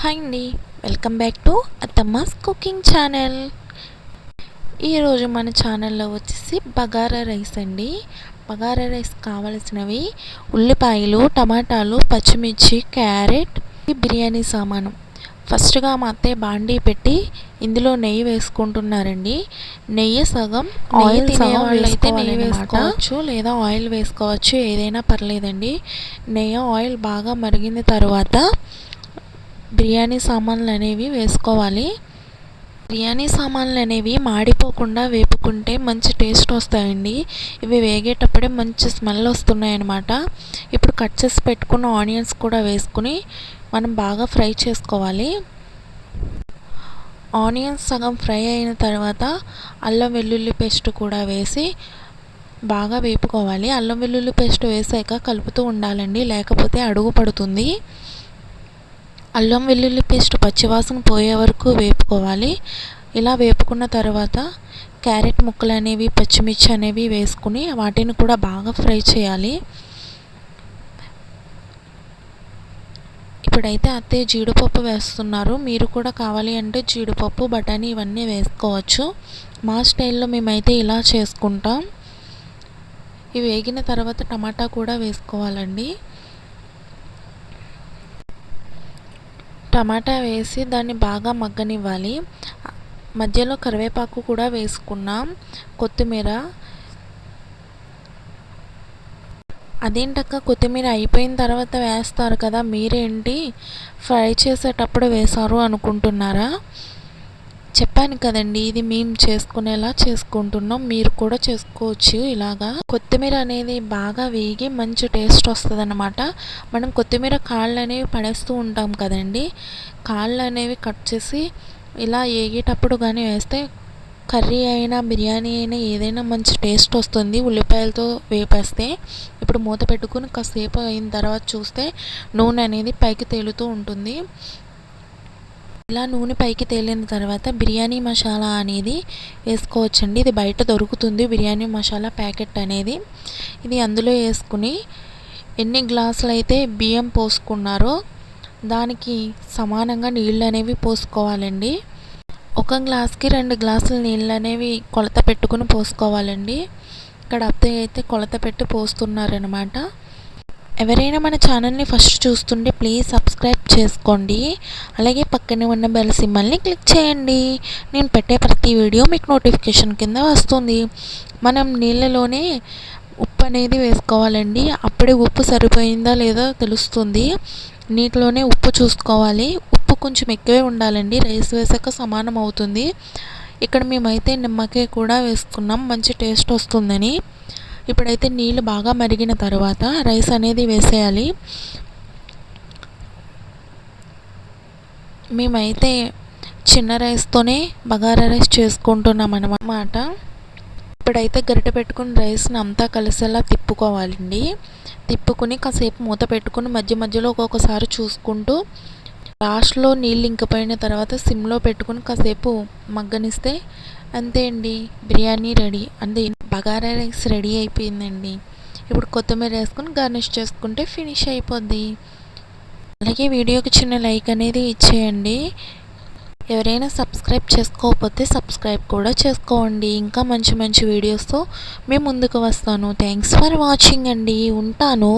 Hi అండి, welcome back to Athamma's cooking channel. ఈరోజు మన ఛానల్లో వచ్చేసి బగారా రైస్ అండి. బగారా రైస్ కావాల్సినవి ఉల్లిపాయలు, టమాటాలు, పచ్చిమిర్చి, క్యారెట్, బిర్యానీ సామాను. ఫస్ట్గా మా అత్తయ్య బాండీ పెట్టి ఇందులో నెయ్యి వేసుకుంటున్నారండి. నెయ్యి సగం, ఆయిల్ సగం. వాళ్ళైతే నెయ్యి వేసుకోవచ్చు లేదా ఆయిల్ వేసుకోవచ్చు, ఏదైనా పర్లేదండి. నెయ్యి ఆయిల్ బాగా మరిగిన తర్వాత బిర్యానీ సామాన్లు అనేవి వేసుకోవాలి. బిర్యానీ సామాన్లు అనేవి మాడిపోకుండా వేపుకుంటే మంచి టేస్ట్ వస్తాయండి. ఇవి వేగేటప్పుడే మంచి స్మెల్ వస్తున్నాయి అన్నమాట. ఇప్పుడు కట్ చేసి పెట్టుకున్న ఆనియన్స్ కూడా వేసుకుని మనం బాగా ఫ్రై చేసుకోవాలి. ఆనియన్స్ సగం ఫ్రై అయిన తర్వాత అల్లం వెల్లుల్లి పేస్ట్ కూడా వేసి బాగా వేపుకోవాలి. అల్లం వెల్లుల్లి పేస్ట్ వేసాక కలుపుతూ ఉండాలండి, లేకపోతే అడుగు పడుతుంది. అల్లం వెల్లుల్లి పేస్ట్ పచ్చివాసన పోయే వరకు వేపుకోవాలి. ఇలా వేపుకున్న తర్వాత క్యారెట్ ముక్కలు అనేవి, పచ్చిమిర్చి అనేవి వేసుకుని వాటిని కూడా బాగా ఫ్రై చేయాలి. ఇప్పుడైతే అత్తయ్య జీడిపప్పు వేస్తున్నారు. మీరు కూడా కావాలి అంటే జీడిపప్పు, బఠానీ ఇవన్నీ వేసుకోవచ్చు. మా స్టైల్లో మేమైతే ఇలా చేసుకుంటాం. ఇవి వేగిన తర్వాత టమాటా కూడా వేసుకోవాలండి. టమాటా వేసి దాన్ని బాగా మగ్గనివ్వాలి. మధ్యలో కరివేపాకు కూడా వేసుకున్నాం, కొత్తిమీర. అదేంటక్క కొత్తిమీర అయిపోయిన తర్వాత వేస్తారు కదా, మీరేంటి ఫ్రై చేసేటప్పుడు వేశారు అనుకుంటున్నారా? చెప్పాను కదండి, ఇది మేము చేసుకునేలా చేసుకుంటున్నాం, మీరు కూడా చేసుకోవచ్చు ఇలాగా. కొత్తిమీర అనేది బాగా వేగి మంచి టేస్ట్ వస్తుంది అన్నమాట. మనం కొత్తిమీర కాళ్ళు అనేవి పడేస్తూ ఉంటాం కదండి, కాళ్ళు అనేవి కట్ చేసి ఇలా వేగేటప్పుడు కానీ వేస్తే కర్రీ అయినా బిర్యానీ అయినా ఏదైనా మంచి టేస్ట్ వస్తుంది ఉల్లిపాయలతో వేపేస్తే. ఇప్పుడు మూత పెట్టుకుని కాసేపు అయిన తర్వాత చూస్తే నూనె అనేది పైకి తేలుతూ ఉంటుంది. ఇలా నూనె పైకి తేలిన తర్వాత బిర్యానీ మసాలా అనేది వేసుకోవచ్చండి. ఇది బయట దొరుకుతుంది, బిర్యానీ మసాలా ప్యాకెట్ అనేది. ఇది అందులో వేసుకుని ఎన్ని గ్లాసులు అయితే బియ్యం పోసుకున్నారో దానికి సమానంగా నీళ్ళు అనేవి పోసుకోవాలండి. ఒక గ్లాస్కి 2 గ్లాసులు నీళ్ళు అనేవి కొలత పెట్టుకుని పోసుకోవాలండి. ఇక్కడ అత్తయ్య అయితే కొలత పెట్టి పోస్తున్నారనమాట. ఎవరైనా మన ఛానల్ని ఫస్ట్ చూస్తుంటే ప్లీజ్ సబ్స్క్రైబ్ చేసుకోండి. అలాగే పక్కనే ఉన్న బెల్ సింబల్ని క్లిక్ చేయండి. నేను పెట్టే ప్రతి వీడియో మీకు నోటిఫికేషన్ కింద వస్తుంది. మనం నీళ్ళలోనే ఉప్పు అనేది వేసుకోవాలండి. అప్పుడే ఉప్పు సరిపోయిందా లేదా తెలుస్తుంది. నీటిలోనే ఉప్పు చూసుకోవాలి. ఉప్పు కొంచెం ఎక్కువే ఉండాలండి, రైస్ వేసాక సమానం అవుతుంది. ఇక్కడ మేమైతే నిమ్మకాయ కూడా వేసుకున్నాం, మంచి టేస్ట్ వస్తుందని. ఇప్పుడైతే నీళ్ళు బాగా మరిగిన తర్వాత రైస్ అనేది వేసేయాలి. మేమైతే చిన్న రైస్తోనే బగారా రైస్ చేసుకుంటున్నాం అన్నమాట. ఇప్పుడైతే గరిటె పెట్టుకుని రైస్ని అంతా కలిసేలా తిప్పుకోవాలండి. తిప్పుకుని కాసేపు మూత పెట్టుకుని మధ్య మధ్యలో ఒక్కొక్కసారి చూసుకుంటూ లాస్ట్లో నీళ్ళు ఇంకిపోయిన తర్వాత సిమ్లో పెట్టుకుని కాసేపు మగ్గనిస్తే అంతే అండి, బిర్యానీ రెడీ. అంతే, బగారా రైస్ రెడీ అయిపోయిందండి. ఇప్పుడు కొత్తిమీర వేసుకుని గార్నిష్ చేసుకుంటే ఫినిష్ అయిపోద్ది. అలాగే వీడియోకి చిన్న లైక్ అనేది ఇచ్చేయండి. ఎవరైనా సబ్స్క్రైబ్ చేసుకోకపోతే సబ్స్క్రైబ్ కూడా చేసుకోండి. ఇంకా మంచి మంచి వీడియోస్తో మేము ముందుకు వస్తాను. థ్యాంక్స్ ఫర్ వాచింగ్ అండి, ఉంటాను.